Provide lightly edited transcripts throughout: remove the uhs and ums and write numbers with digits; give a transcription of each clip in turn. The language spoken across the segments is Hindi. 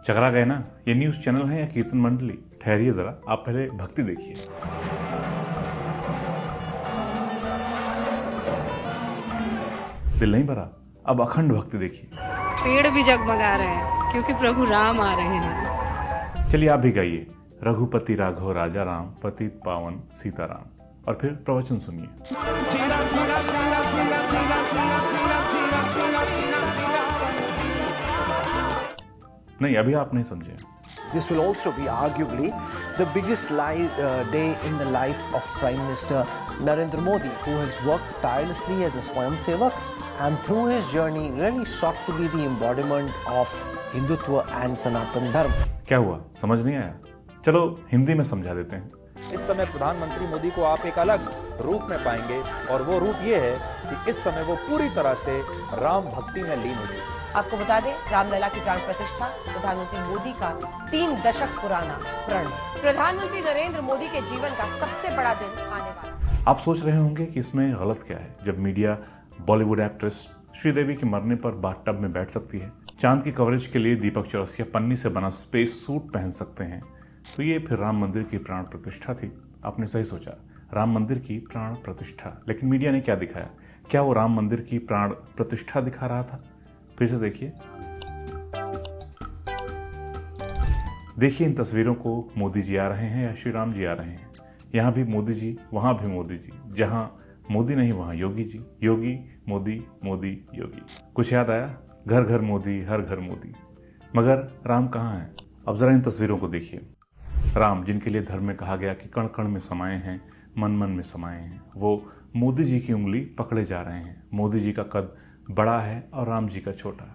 चकरा गए ना? ये न्यूज चैनल है या कीर्तन मंडली? ठहरिए जरा, आप पहले भक्ति देखिए। दिल नहीं भरा? अब अखंड भक्ति देखिए। पेड़ भी जगमगा रहे हैं क्योंकि प्रभु राम आ रहे हैं। चलिए आप भी गाइए, रघुपति राघव राजा राम, पतित पावन सीताराम, और फिर प्रवचन सुनिए। नहीं, अभी आप नहीं समझे। This will also be arguably the biggest day in the life of Prime Minister Narendra Modi, who has worked tirelessly as a Swayamsevak and through his journey really sought to be the embodiment of Hindutva and Sanatan Dharma. क्या हुआ, समझ नहीं आया? चलो हिंदी में समझा देते हैं। इस समय प्रधानमंत्री मोदी को आप एक अलग रूप में पाएंगे और वो रूप ये है कि इस समय वो पूरी तरह से राम भक्ति में लीन हो चुके हैं। आपको बता दें, रामलला की प्राण प्रतिष्ठा प्रधानमंत्री मोदी का 3 दशक पुराना प्रण है। प्रधानमंत्री नरेंद्र मोदी के जीवन का सबसे बड़ा दिन आने वाला है। आप सोच रहे होंगे कि इसमें गलत क्या है, जब मीडिया बॉलीवुड एक्ट्रेस श्रीदेवी के मरने पर बाथटब में बैठ सकती है, चांद की कवरेज के लिए दीपक चौरसिया पन्नी से बना स्पेस सूट पहन सकते हैं, तो ये फिर राम मंदिर की प्राण प्रतिष्ठा थी। आपने सही सोचा, राम मंदिर की प्राण प्रतिष्ठा। लेकिन मीडिया ने क्या दिखाया? क्या वो राम मंदिर की प्राण प्रतिष्ठा दिखा रहा था? फिर से देखिए इन तस्वीरों को। मोदी जी आ रहे हैं या श्री राम जी आ रहे हैं? यहां भी मोदी जी, वहां भी मोदी जी। जहां मोदी नहीं वहां योगी जी। योगी मोदी, मोदी योगी। कुछ याद आया? घर घर मोदी, हर घर मोदी। मगर राम कहाँ है? अब जरा इन तस्वीरों को देखिए। राम, जिनके लिए धर्म में कहा गया कि कण कण में समाये हैं, मन मन में समाये हैं, वो मोदी जी की उंगली पकड़े जा रहे हैं। मोदी जी का कद बड़ा है और राम जी का छोटा।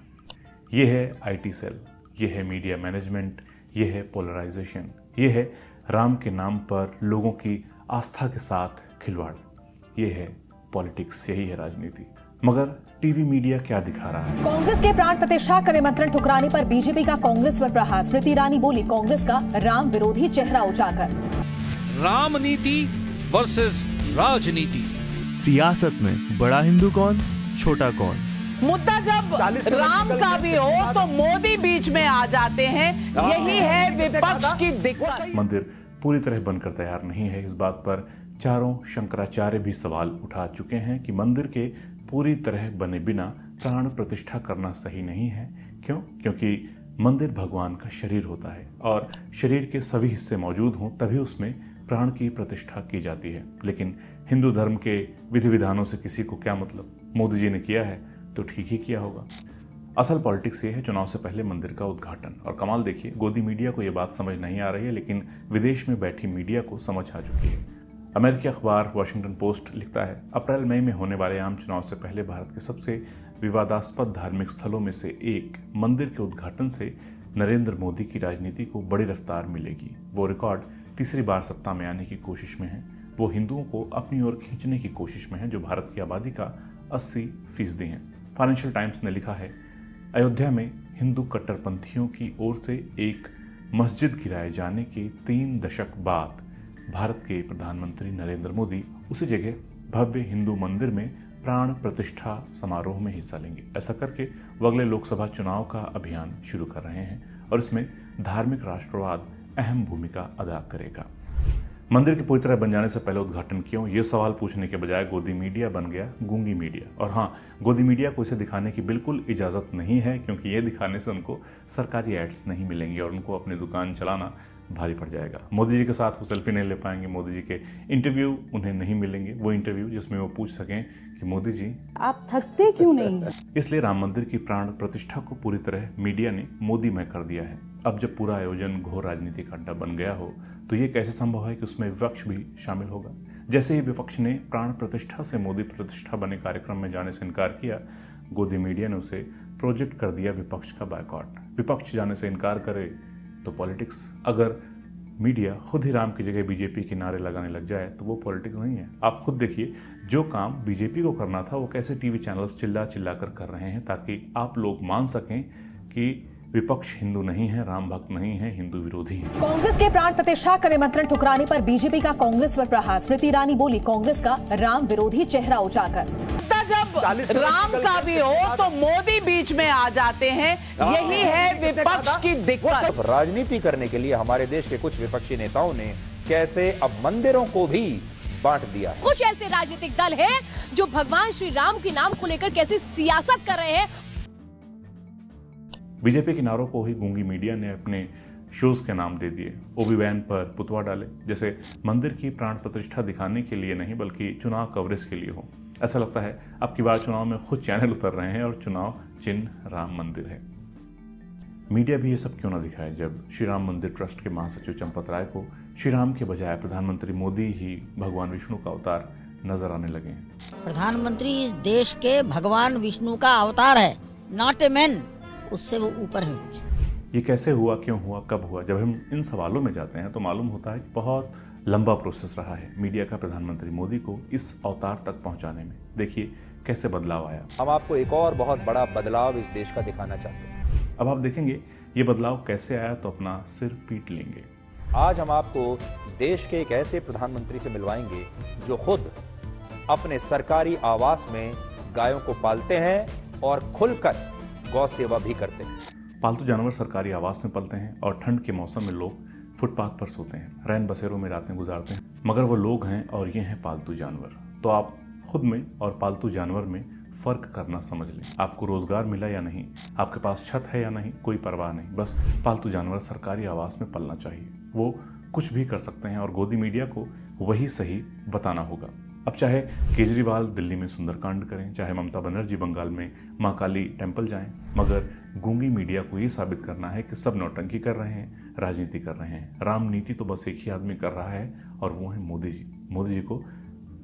ये है आईटी सेल, ये है मीडिया मैनेजमेंट, ये है पोलराइजेशन, ये है राम के नाम पर लोगों की आस्था के साथ खिलवाड़, ये है पॉलिटिक्स, यही है राजनीति। मगर टीवी मीडिया क्या दिखा रहा है? कांग्रेस के प्राण प्रतिष्ठा का निमंत्रण ठुकराने पर बीजेपी का कांग्रेस पर प्रहार। स्मृति ईरानी बोली, कांग्रेस का राम विरोधी चेहरा उजागर। राम नीति वर्सेस राजनीति। सियासत में बड़ा हिंदू कौन, छोटा कौन? मुद्दा जब राम का भी हो तो मोदी बीच में आ जाते हैं। यही है विपक्ष की दिक्कत। मंदिर पूरी तरह बनकर तैयार नहीं है, इस बात पर चारों शंकराचार्य भी सवाल उठा चुके हैं कि मंदिर के पूरी तरह बने बिना प्राण प्रतिष्ठा करना सही नहीं है। क्यों? क्योंकि मंदिर भगवान का शरीर होता है और शरीर के सभी हिस्से मौजूद हों तभी उसमें प्राण की प्रतिष्ठा की जाती है। लेकिन हिंदू धर्म के विधि विधानों से किसी को क्या मतलब? मोदी जी ने किया है तो ठीक ही किया होगा। असल पॉलिटिक्स ये है चुनाव से पहले मंदिर का उद्घाटन। और कमाल देखिए, गोदी मीडिया को यह बात समझ नहीं आ रही है, लेकिन विदेश में बैठी मीडिया को समझ आ चुकी है। अमेरिकी अखबार वॉशिंगटन पोस्ट लिखता है, अप्रैल मई में होने वाले आम चुनाव से पहले भारत के सबसे विवादास्पद धार्मिक स्थलों में से एक मंदिर के उद्घाटन से नरेंद्र मोदी की राजनीति को बड़ी रफ्तार मिलेगी। वो रिकॉर्ड तीसरी बार सत्ता में आने की कोशिश में है। वो हिंदुओं को अपनी ओर खींचने की कोशिश में है, जो भारत की आबादी का 80% है। फाइनेंशियल टाइम्स ने लिखा है, अयोध्या में हिंदू कट्टरपंथियों की ओर से एक मस्जिद गिराए जाने के 3 दशक बाद भारत के प्रधानमंत्री नरेंद्र मोदी उसी जगह भव्य हिंदू मंदिर में प्राण प्रतिष्ठा समारोह में हिस्सा लेंगे। ऐसा करके वो अगले लोकसभा चुनाव का अभियान शुरू कर रहे हैं और इसमें धार्मिक राष्ट्रवाद अहम भूमिका अदा करेगा। मंदिर के पूरी तरह बन जाने से पहले उद्घाटन क्यों, ये सवाल पूछने के बजाय गोदी मीडिया बन गया गूंगी मीडिया। और हाँ, गोदी मीडिया को इसे दिखाने की बिल्कुल इजाजत नहीं है, क्योंकि ये दिखाने से उनको सरकारी एड्स नहीं मिलेंगे और उनको अपनी दुकान चलाना भारी पड़ जाएगा। मोदी जी के साथ वो सेल्फी नहीं ले पाएंगे, मोदी जी के इंटरव्यू उन्हें नहीं मिलेंगे, वो इंटरव्यू जिसमें वो पूछ सकें कि मोदी जी आप थकते क्यों नहीं? इसलिए राम मंदिर की प्राण प्रतिष्ठा को पूरी तरह मीडिया ने मोदीमय कर दिया है। अब जब पूरा आयोजन घोर राजनीतिक अड्डा बन गया हो तो ये कैसे संभव है कि उसमें विपक्ष भी शामिल होगा? जैसे ही विपक्ष ने प्राण प्रतिष्ठा से मोदी प्रतिष्ठा बने कार्यक्रम में जाने से इनकार किया, गोदी मीडिया ने उसे प्रोजेक्ट कर दिया विपक्ष का बायकॉट। विपक्ष जाने से इनकार करे तो पॉलिटिक्स। अगर मीडिया खुद ही राम की जगह बीजेपी के नारे लगाने लग जाए तो वो पॉलिटिक्स नहीं है। आप खुद देखिए, जो काम बीजेपी को करना था वो कैसे टीवी चैनल्स चिल्ला चिल्ला कर रहे हैं, ताकि आप लोग मान सकें कि विपक्ष हिंदू नहीं है, राम भक्त नहीं है, हिंदू विरोधी है। कांग्रेस के प्राण प्रतिष्ठा का निमंत्रण ठुकराने पर बीजेपी का कांग्रेस पर प्रहार। स्मृति ईरानी बोली, कांग्रेस का राम विरोधी चेहरा उजागर। जब राम का भी हो तो मोदी बीच में आ जाते हैं, यही है विपक्ष की दिक्कत। राजनीति करने के लिए हमारे देश के कुछ विपक्षी नेताओं ने कैसे अब मंदिरों को भी बांट दिया है। कुछ ऐसे राजनीतिक दल हैं जो भगवान श्री राम के नाम को लेकर कैसी सियासत कर रहे हैं। बीजेपी के नारों को ही गूंगी मीडिया ने अपने शोज के नाम दे दिए। ओबी वैन पर पुतवा डाले, जैसे मंदिर की प्राण प्रतिष्ठा दिखाने के लिए नहीं बल्कि चुनाव कवरेज के लिए हो। ऐसा लगता है अब की बार चुनाव में खुद चैनल उतर रहे हैं और चुनाव चिन्ह राम मंदिर है। मीडिया भी ये सब क्यों ना दिखाए जब श्री राम मंदिर ट्रस्ट के महासचिव चंपत राय को श्री राम के बजाय प्रधानमंत्री मोदी ही भगवान विष्णु का अवतार नजर आने लगे हैं। प्रधानमंत्री इस देश के भगवान विष्णु का अवतार है, नॉट ए मैन, उससे वो ऊपर है। ये कैसे हुआ, क्यों हुआ, कब हुआ? जब हम इन सवालों में जाते हैं तो मालूम होता है कि बहुत लंबा प्रोसेस रहा है मीडिया का प्रधानमंत्री मोदी को इस अवतार तक पहुंचाने में। देखिए कैसे बदलाव आया। हम आपको एक और बहुत बड़ा बदलाव इस देश का दिखाना चाहते हैं। अब आप देखेंगे ये बदलाव कैसे आया तो अपना सिर पीट लेंगे। आज हम आपको देश के एक ऐसे प्रधानमंत्री से मिलवाएंगे जो खुद अपने सरकारी आवास में गायों को पालते हैं और खुलकर गौ सेवा भी करते हैं। पालतू जानवर सरकारी आवास में पलते हैं और ठंड के मौसम में लोग फुटपाथ पर सोते हैं, रैन बसेरों में रातें गुजारते हैं, मगर वो लोग हैं और ये हैं पालतू जानवर। तो आप खुद में और पालतू जानवर में फर्क करना समझ लें। आपको रोजगार मिला या नहीं, आपके पास छत है या नहीं, कोई परवाह नहीं, बस पालतू जानवर सरकारी आवास में पलना चाहिए। वो कुछ भी कर सकते हैं और गोदी मीडिया को वही सही बताना होगा। अब चाहे केजरीवाल दिल्ली में सुंदरकांड करें, चाहे ममता बनर्जी बंगाल में मां काली टेम्पल जाएं, मगर गूंगी मीडिया को ये साबित करना है कि सब नौटंकी कर रहे हैं, राजनीति कर रहे हैं। राम नीति तो बस एक ही आदमी कर रहा है और वो है मोदी जी। मोदी जी को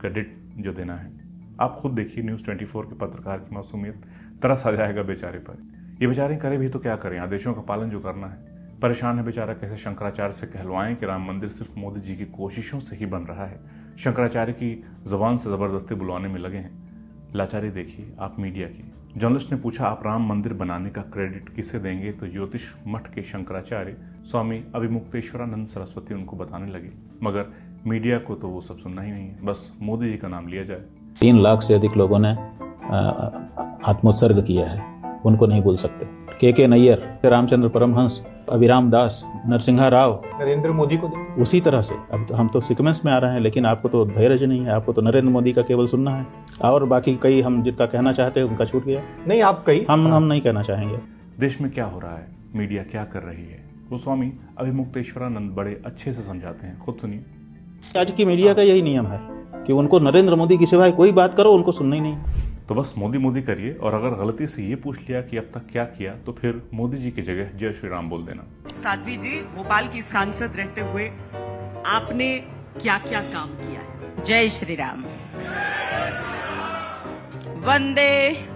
क्रेडिट जो देना है। आप खुद देखिए न्यूज़ 24 के पत्रकार की मासूमियत, तरस आ जाएगा बेचारे पर। ये बेचारे करे भी तो क्या करें, आदेशों का पालन जो करना है। परेशान है बेचारा, कैसे शंकराचार्य से कहलवाएं कि राम मंदिर सिर्फ मोदी जी की कोशिशों से ही बन रहा है। शंकराचार्य की जबान से जबरदस्ती बुलवाने में लगे हैं। लाचारी देखिए आप मीडिया की। जर्नलिस्ट ने पूछा आप राम मंदिर बनाने का क्रेडिट किसे देंगे, तो ज्योतिष मठ के शंकराचार्य स्वामी अभिमुक्तेश्वरानंद सरस्वती उनको बताने लगे, मगर मीडिया को तो वो सब सुनना ही नहीं है, बस मोदी जी का नाम लिया जाए। 3 लाख से अधिक लोगों ने आत्मोत्सर्ग किया है, उनको नहीं भूल सकते। के नैयर, रामचंद्र परमहंस, अभिराम दास, नरसिंहा राव, नरेंद्र मोदी को उसी तरह से। अब तो हम तो सीक्वेंस में आ रहे हैं, लेकिन आपको तो धैर्य नहीं है, आपको तो नरेंद्र मोदी का केवल सुनना है, और बाकी कई हम जिनका कहना चाहते हैं उनका छूट गया। नहीं, आप कई हम नहीं कहना चाहेंगे। देश में क्या हो रहा है, मीडिया क्या कर रही है, वो स्वामी अभिमुक्तेश्वरानंद बड़े अच्छे से समझाते हैं, खुद सुनिए। आज की मीडिया का यही नियम है कि उनको नरेंद्र मोदी की सिवाय कोई बात करो उनको सुनना ही नहीं। तो बस मोदी मोदी करिए, और अगर गलती से ये पूछ लिया कि अब तक क्या किया, तो फिर मोदी जी की जगह जय श्री राम बोल देना। साध्वी जी, भोपाल की सांसद रहते हुए आपने क्या क्या काम किया है? जय श्री राम, वंदे।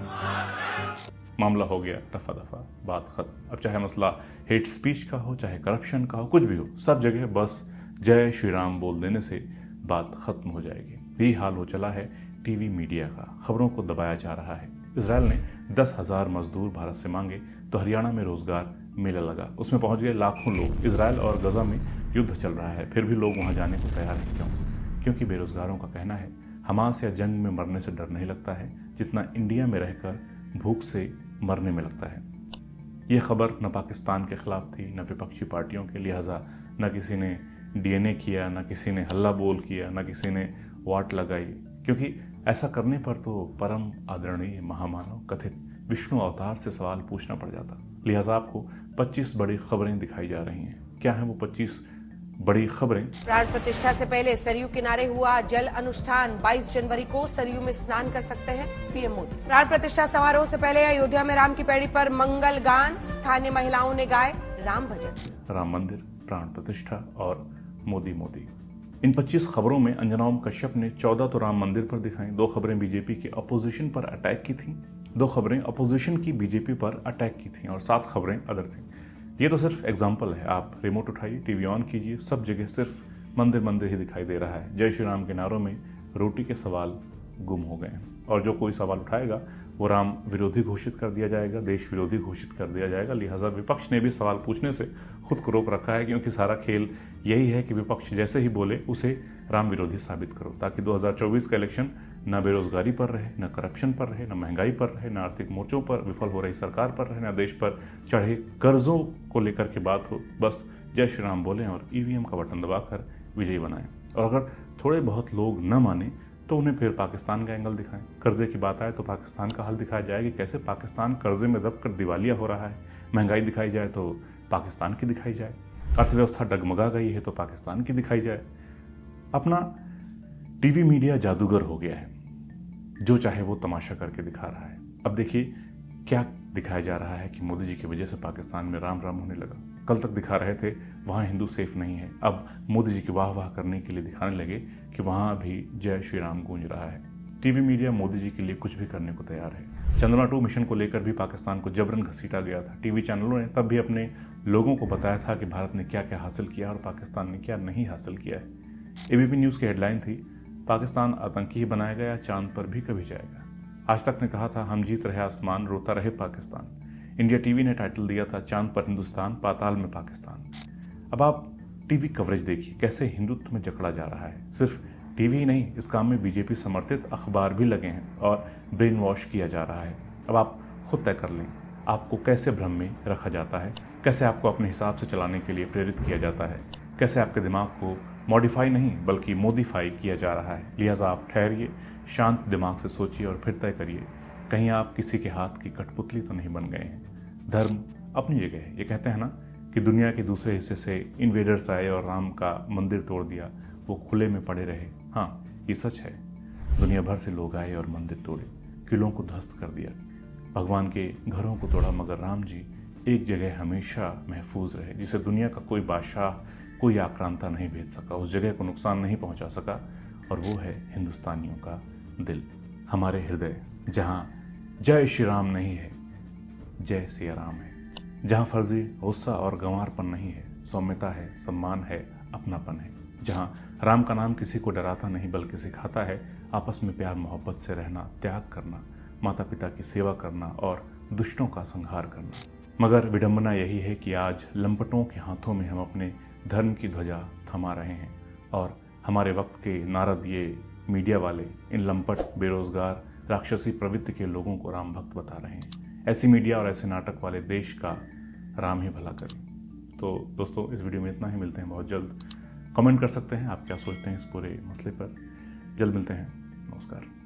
मामला हो गया रफा दफा, बात खत्म। अब चाहे मसला हेट स्पीच का हो, चाहे करप्शन का हो, कुछ भी हो, सब जगह बस जय श्री राम बोल देने से बात खत्म हो जाएगी। यही हाल हो चला है टीवी मीडिया का, खबरों को दबाया जा रहा है। इजराइल ने 10,000 मजदूर भारत से मांगे तो हरियाणा में रोजगार मेला लगा, उसमें पहुंच गए लाखों लोग। इजराइल और गजा में युद्ध चल रहा है, फिर भी लोग वहां जाने को तैयार हैं। क्यों? क्योंकि बेरोजगारों का कहना है हमास या जंग में मरने से डर नहीं लगता है जितना इंडिया में रहकर भूख से मरने में लगता है। ये खबर न पाकिस्तान के खिलाफ थी, न विपक्षी पार्टियों के, लिहाजा न किसी ने डीएनए किया, न किसी ने हल्ला बोल किया, न किसी ने वाट लगाई, क्योंकि ऐसा करने पर तो परम आदरणीय महामानव कथित विष्णु अवतार से सवाल पूछना पड़ जाता। लिहाजा आपको 25 बड़ी खबरें दिखाई जा रही हैं। क्या है वो 25 बड़ी खबरें? प्राण प्रतिष्ठा से पहले सरयू किनारे हुआ जल अनुष्ठान। 22 जनवरी को सरयू में स्नान कर सकते हैं पीएम मोदी। प्राण प्रतिष्ठा समारोह से पहले अयोध्या में राम की पैड़ी पर मंगल गान, स्थानीय महिलाओं ने गाए राम भजन। राम मंदिर, प्राण प्रतिष्ठा और मोदी मोदी, इन 25 खबरों में अंजना ओम कश्यप ने 14 तो राम मंदिर पर दिखाई, 2 खबरें बीजेपी के अपोजिशन पर अटैक की थी, 2 खबरें अपोजिशन की बीजेपी पर अटैक की थी, और 7 खबरें अदर थी। ये तो सिर्फ एग्जाम्पल है। आप रिमोट उठाइए, टीवी ऑन कीजिए, सब जगह सिर्फ मंदिर मंदिर ही दिखाई दे रहा है। जय श्री राम के नारों में रोटी के सवाल गुम हो गए हैं, और जो कोई सवाल उठाएगा वो राम विरोधी घोषित कर दिया जाएगा, देश विरोधी घोषित कर दिया जाएगा। लिहाजा विपक्ष ने भी सवाल पूछने से खुद को रोक रखा है, क्योंकि सारा खेल यही है कि विपक्ष जैसे ही बोले उसे राम विरोधी साबित करो, ताकि 2024 का इलेक्शन न बेरोजगारी पर रहे, न करप्शन पर रहे, न महंगाई पर रहे, न आर्थिक मोर्चों पर विफल हो रही सरकार पर रहे, न देश पर चढ़े कर्जों को लेकर के बात हो। बस जय श्री राम बोलें और ईवीएम का बटन दबाकर विजयी बनाएं। और अगर थोड़े बहुत लोग न माने तो उन्हें फिर पाकिस्तान का एंगल दिखाएं। कर्जे की बात आए तो पाकिस्तान का हल दिखाया जाए कि कैसे पाकिस्तान कर्जे में दबकर दिवालिया हो रहा है। महंगाई दिखाई जाए तो पाकिस्तान की दिखाई जाए। अर्थव्यवस्था डगमगा गई है तो पाकिस्तान की दिखाई जाए। अपना टीवी मीडिया जादूगर हो गया है, जो चाहे वो तमाशा करके दिखा रहा है। अब देखिए क्या दिखाया जा रहा है कि मोदी जी की वजह से पाकिस्तान में राम राम होने लगा। कल तक दिखा रहे थे वहाँ हिंदू सेफ नहीं है, अब मोदी जी की वाह वाह करने के लिए दिखाने लगे कि वहाँ भी जय श्री राम गूंज रहा है। टीवी मीडिया मोदी जी के लिए कुछ भी करने को तैयार है। चंद्रमा 2 मिशन को लेकर भी पाकिस्तान को जबरन घसीटा गया था। टीवी चैनलों ने तब भी अपने लोगों को बताया था कि भारत ने क्या क्या हासिल किया और पाकिस्तान ने क्या नहीं हासिल किया है। एबीपी न्यूज़ की हेडलाइन थी, पाकिस्तान आतंकी ही बनाया गया, चांद पर भी कभी जाएगा। आज तक ने कहा था, हम जीत रहे आसमान, रोता रहे पाकिस्तान। इंडिया टीवी ने टाइटल दिया था, चांद पर हिंदुस्तान, पाताल में पाकिस्तान। अब आप टीवी कवरेज देखिए कैसे हिंदुत्व में जकड़ा जा रहा है। सिर्फ टीवी ही नहीं, इस काम में बीजेपी समर्थित अखबार भी लगे हैं और ब्रेन वॉश किया जा रहा है। अब आप खुद तय कर लें, आपको कैसे भ्रम में रखा जाता है, कैसे आपको अपने हिसाब से चलाने के लिए प्रेरित किया जाता है, कैसे आपके दिमाग को मॉडिफाई नहीं बल्कि मोडिफाई किया जा रहा है। लिहाजा आप ठहरिए, शांत दिमाग से सोचिए और फिर तय करिए, कहीं आप किसी के हाथ की कठपुतली तो नहीं बन गए हैं। धर्म अपनी जगह है। ये कहते हैं ना कि दुनिया के दूसरे हिस्से से इन्वेडर्स आए और राम का मंदिर तोड़ दिया, वो खुले में पड़े रहे। हाँ, ये सच है। दुनिया भर से लोग आए और मंदिर तोड़े, किलों को ध्वस्त कर दिया, भगवान के घरों को तोड़ा, मगर राम जी एक जगह हमेशा महफूज रहे, जिसे दुनिया का कोई बादशाह, कोई आक्रांता नहीं भेज सका, उस जगह को नुकसान नहीं पहुंचा सका, और वो है हिंदुस्तानियों का दिल, हमारे हृदय, जहाँ जय श्री राम नहीं है, जय सिया राम है, जहाँ फर्जी गुस्सा और गंवारपन नहीं है, सौम्यता है, सम्मान है, अपनापन है, जहाँ राम का नाम किसी को डराता नहीं बल्कि सिखाता है आपस में प्यार मोहब्बत से रहना, त्याग करना, माता पिता की सेवा करना और दुष्टों का संहार करना। मगर विडंबना यही है कि आज लंपटों के हाथों में हम अपने धर्म की ध्वजा थमा रहे हैं और हमारे वक्त के नारद, ये मीडिया वाले, इन लंपट, बेरोजगार, राक्षसी प्रवृत्ति के लोगों को राम भक्त बता रहे हैं। ऐसी मीडिया और ऐसे नाटक वाले देश का राम ही भला करें। तो दोस्तों, इस वीडियो में इतना ही। मिलते हैं बहुत जल्द। कमेंट कर सकते हैं आप क्या सोचते हैं इस पूरे मसले पर। जल्द मिलते हैं। नमस्कार।